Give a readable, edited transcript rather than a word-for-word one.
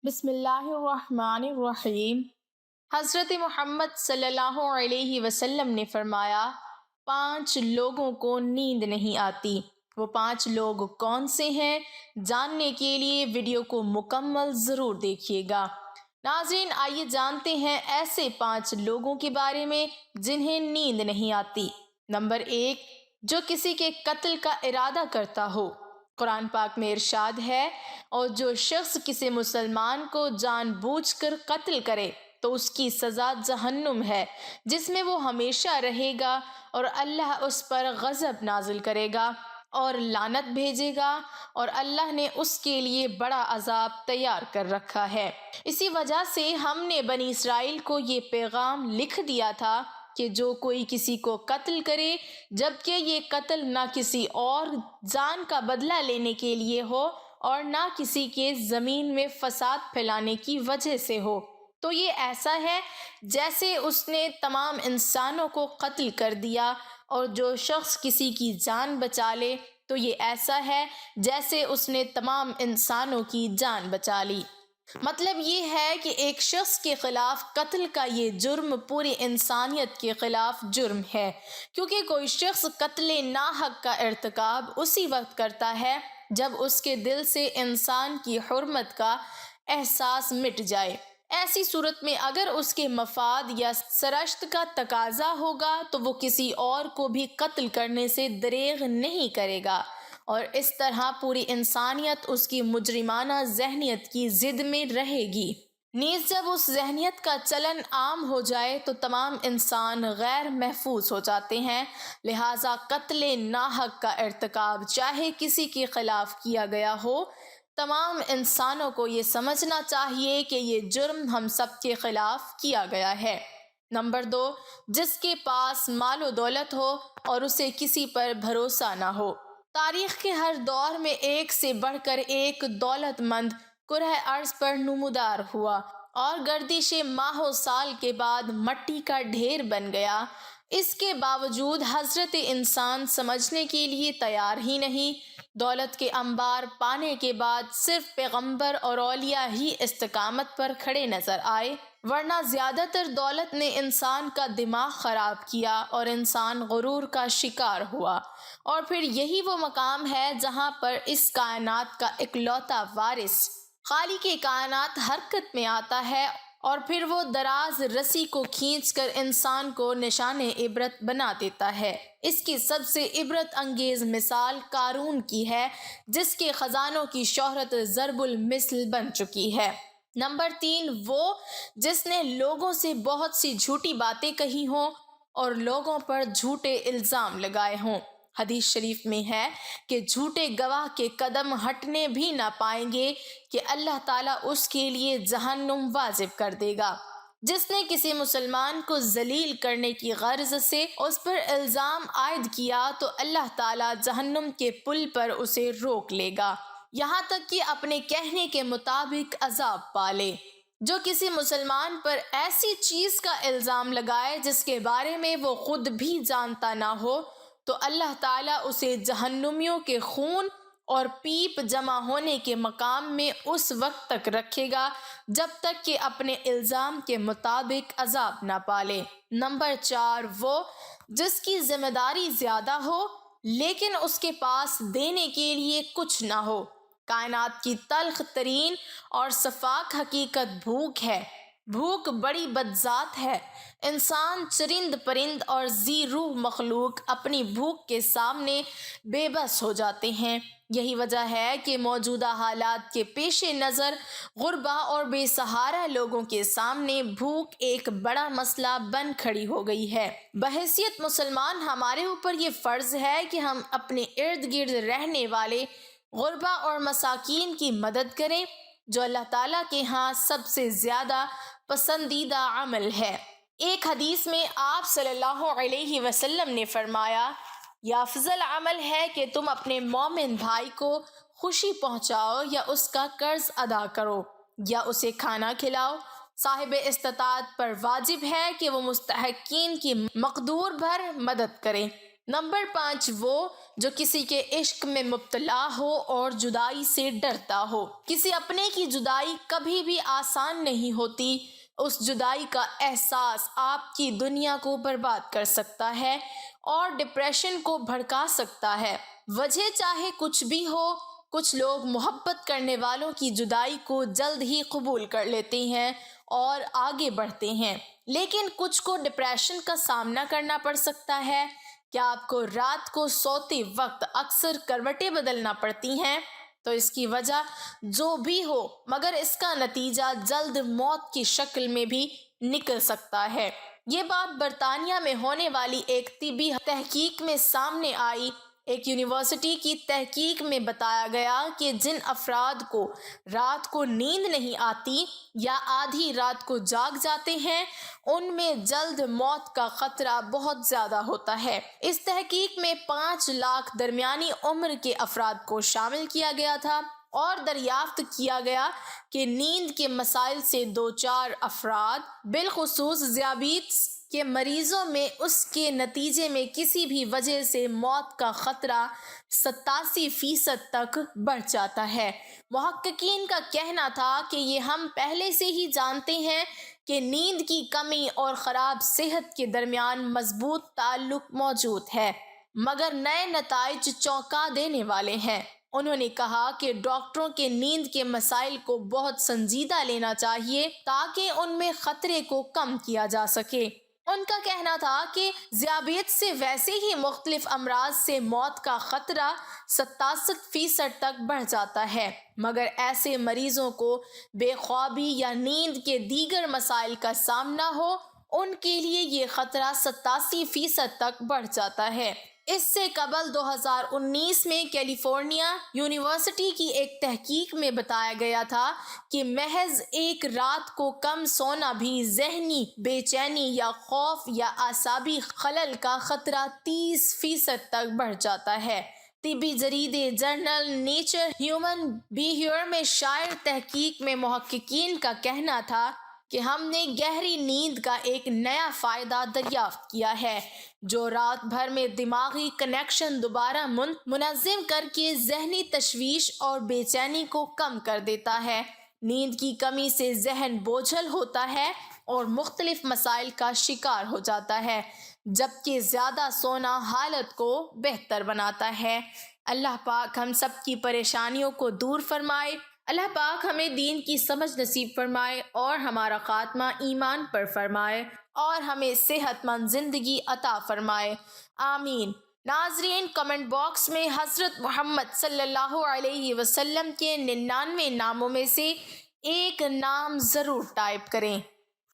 بسم اللہ الرحمن الرحیم۔ حضرت محمد صلی اللہ علیہ وسلم نے فرمایا، 5 لوگوں کو نیند نہیں آتی۔ وہ 5 لوگ کون سے ہیں؟ جاننے کے لیے ویڈیو کو مکمل ضرور دیکھیے گا۔ ناظرین، آئیے جانتے ہیں ایسے 5 لوگوں کے بارے میں جنہیں نیند نہیں آتی۔ نمبر 1، جو کسی کے قتل کا ارادہ کرتا ہو۔ قرآن پاک میں ارشاد ہے، اور جو شخص کسی مسلمان کو جان بوجھ کر قتل کرے تو اس کی سزا جہنم ہے، جس میں وہ ہمیشہ رہے گا، اور اللہ اس پر غضب نازل کرے گا اور لعنت بھیجے گا، اور اللہ نے اس کے لیے بڑا عذاب تیار کر رکھا ہے۔ اسی وجہ سے ہم نے بنی اسرائیل کو یہ پیغام لکھ دیا تھا کہ جو کوئی کسی کو قتل کرے، جبکہ یہ قتل نہ کسی اور جان کا بدلہ لینے کے لیے ہو اور نہ کسی کے زمین میں فساد پھیلانے کی وجہ سے ہو، تو یہ ایسا ہے جیسے اس نے تمام انسانوں کو قتل کر دیا، اور جو شخص کسی کی جان بچا لے تو یہ ایسا ہے جیسے اس نے تمام انسانوں کی جان بچا لی۔ مطلب یہ ہے کہ ایک شخص کے خلاف قتل کا یہ جرم پوری انسانیت کے خلاف جرم ہے، کیونکہ کوئی شخص قتل ناحق کا ارتکاب اسی وقت کرتا ہے جب اس کے دل سے انسان کی حرمت کا احساس مٹ جائے۔ ایسی صورت میں اگر اس کے مفاد یا سرشت کا تقاضا ہوگا تو وہ کسی اور کو بھی قتل کرنے سے دریغ نہیں کرے گا، اور اس طرح پوری انسانیت اس کی مجرمانہ ذہنیت کی ضد میں رہے گی۔ نیز جب اس ذہنیت کا چلن عام ہو جائے تو تمام انسان غیر محفوظ ہو جاتے ہیں، لہٰذا قتل ناحق کا ارتکاب چاہے کسی کے خلاف کیا گیا ہو، تمام انسانوں کو یہ سمجھنا چاہیے کہ یہ جرم ہم سب کے خلاف کیا گیا ہے۔ نمبر 2، جس کے پاس مال و دولت ہو اور اسے کسی پر بھروسہ نہ ہو۔ تاریخ کے ہر دور میں ایک سے بڑھ کر ایک دولت مند کرۂ ارض پر نمودار ہوا، اور گردش ماہ و سال کے بعد مٹی کا ڈھیر بن گیا۔ اس کے باوجود حضرت انسان سمجھنے کے لیے تیار ہی نہیں۔ دولت کے انبار پانے کے بعد صرف پیغمبر اور اولیاء ہی استقامت پر کھڑے نظر آئے، ورنہ زیادہ تر دولت نے انسان کا دماغ خراب کیا اور انسان غرور کا شکار ہوا۔ اور پھر یہی وہ مقام ہے جہاں پر اس کائنات کا اکلوتا وارث خالق کائنات حرکت میں آتا ہے، اور پھر وہ دراز رسی کو کھینچ کر انسان کو نشان عبرت بنا دیتا ہے۔ اس کی سب سے عبرت انگیز مثال قارون کی ہے، جس کے خزانوں کی شہرت ضرب المثل بن چکی ہے۔ نمبر 3، وہ جس نے لوگوں سے بہت سی جھوٹی باتیں کہی ہوں اور لوگوں پر جھوٹے الزام لگائے ہوں۔ حدیث شریف میں ہے کہ جھوٹے گواہ کے قدم ہٹنے بھی نہ پائیں گے کہ اللہ تعالیٰ اس کے لیے جہنم واجب کر دے گا۔ جس نے کسی مسلمان کو ذلیل کرنے کی غرض سے اس پر الزام عائد کیا تو اللہ تعالیٰ جہنم کے پل پر اسے روک لے گا، یہاں تک کہ اپنے کہنے کے مطابق عذاب پالے۔ جو کسی مسلمان پر ایسی چیز کا الزام لگائے جس کے بارے میں وہ خود بھی جانتا نہ ہو، تو اللہ تعالیٰ اسے جہنمیوں کے خون اور پیپ جمع ہونے کے مقام میں اس وقت تک رکھے گا جب تک کہ اپنے الزام کے مطابق عذاب نہ پالے۔ نمبر 4، وہ جس کی ذمہ داری زیادہ ہو لیکن اس کے پاس دینے کے لیے کچھ نہ ہو۔ کائنات کی تلخ ترین اور سفاک حقیقت بھوک ہے۔ بھوک بڑی بدذات ہے۔ انسان، چرند پرند اور ذی روح مخلوق اپنی بھوک کے سامنے بے بس ہو جاتے ہیں۔ یہی وجہ ہے کہ موجودہ حالات کے پیش نظر غربا اور بے سہارا لوگوں کے سامنے بھوک ایک بڑا مسئلہ بن کھڑی ہو گئی ہے۔ بحیثیت مسلمان ہمارے اوپر یہ فرض ہے کہ ہم اپنے ارد گرد رہنے والے غربا اور مساکین کی مدد کریں، جو اللہ تعالیٰ کے ہاں سب سے زیادہ پسندیدہ عمل ہے۔ ایک حدیث میں آپ صلی اللہ علیہ وسلم نے فرمایا، یہ افضل عمل ہے کہ تم اپنے مومن بھائی کو خوشی پہنچاؤ یا اس کا قرض ادا کرو یا اسے کھانا کھلاؤ۔ صاحب استطاعت پر واجب ہے کہ وہ مستحقین کی مقدور بھر مدد کرے۔ نمبر 5 وہ جو کسی کے عشق میں مبتلا ہو اور جدائی سے ڈرتا ہو۔ کسی اپنے کی جدائی کبھی بھی آسان نہیں ہوتی۔ اس جدائی کا احساس آپ کی دنیا کو برباد کر سکتا ہے اور ڈپریشن کو بھڑکا سکتا ہے۔ وجہ چاہے کچھ بھی ہو، کچھ لوگ محبت کرنے والوں کی جدائی کو جلد ہی قبول کر لیتے ہیں اور آگے بڑھتے ہیں، لیکن کچھ کو ڈپریشن کا سامنا کرنا پڑ سکتا ہے۔ کیا آپ کو رات کو سوتے وقت اکثر کروٹیں بدلنا پڑتی ہیں؟ تو اس کی وجہ جو بھی ہو، مگر اس کا نتیجہ جلد موت کی شکل میں بھی نکل سکتا ہے۔ یہ بات برطانیہ میں ہونے والی ایک طبی تحقیق میں سامنے آئی۔ ایک یونیورسٹی کی تحقیق میں بتایا گیا کہ جن افراد کو رات کو نیند نہیں آتی یا آدھی رات کو جاگ جاتے ہیں، ان میں جلد موت کا خطرہ بہت زیادہ ہوتا ہے۔ اس تحقیق میں 5 لاکھ درمیانی عمر کے افراد کو شامل کیا گیا تھا اور دریافت کیا گیا کہ نیند کے مسائل سے دوچار افراد، بالخصوص ذیابیطس کے مریضوں میں، اس کے نتیجے میں کسی بھی وجہ سے موت کا خطرہ 87% تک بڑھ جاتا ہے۔ محققین کا کہنا تھا کہ یہ ہم پہلے سے ہی جانتے ہیں کہ نیند کی کمی اور خراب صحت کے درمیان مضبوط تعلق موجود ہے، مگر نئے نتائج چونکا دینے والے ہیں۔ انہوں نے کہا کہ ڈاکٹروں کے نیند کے مسائل کو بہت سنجیدہ لینا چاہیے تاکہ ان میں خطرے کو کم کیا جا سکے۔ ان کا کہنا تھا کہ ذیابیطس سے ویسے ہی مختلف امراض سے موت کا خطرہ 67% تک بڑھ جاتا ہے، مگر ایسے مریضوں کو بے خوابی یا نیند کے دیگر مسائل کا سامنا ہو، ان کے لیے یہ خطرہ 87% تک بڑھ جاتا ہے۔ اس سے قبل 2019 میں کیلیفورنیا یونیورسٹی کی ایک تحقیق میں بتایا گیا تھا کہ محض ایک رات کو کم سونا بھی ذہنی بے چینی یا خوف یا اعصابی خلل کا خطرہ 30% تک بڑھ جاتا ہے۔ طبی جریدے جرنل نیچر ہیومن بیہیویئر میں شائع تحقیق میں محققین کا کہنا تھا کہ ہم نے گہری نیند کا ایک نیا فائدہ دریافت کیا ہے جو رات بھر میں دماغی کنیکشن دوبارہ منظم کر کے ذہنی تشویش اور بے چینی کو کم کر دیتا ہے۔ نیند کی کمی سے ذہن بوجھل ہوتا ہے اور مختلف مسائل کا شکار ہو جاتا ہے، جبکہ زیادہ سونا حالت کو بہتر بناتا ہے۔ اللہ پاک ہم سب کی پریشانیوں کو دور فرمائے۔ اللہ پاک ہمیں دین کی سمجھ نصیب فرمائے اور ہمارا خاتمہ ایمان پر فرمائے اور ہمیں صحت مند زندگی عطا فرمائے، آمین۔ ناظرین، کمنٹ باکس میں حضرت محمد صلی اللہ علیہ وسلم کے 99 ناموں میں سے ایک نام ضرور ٹائپ کریں۔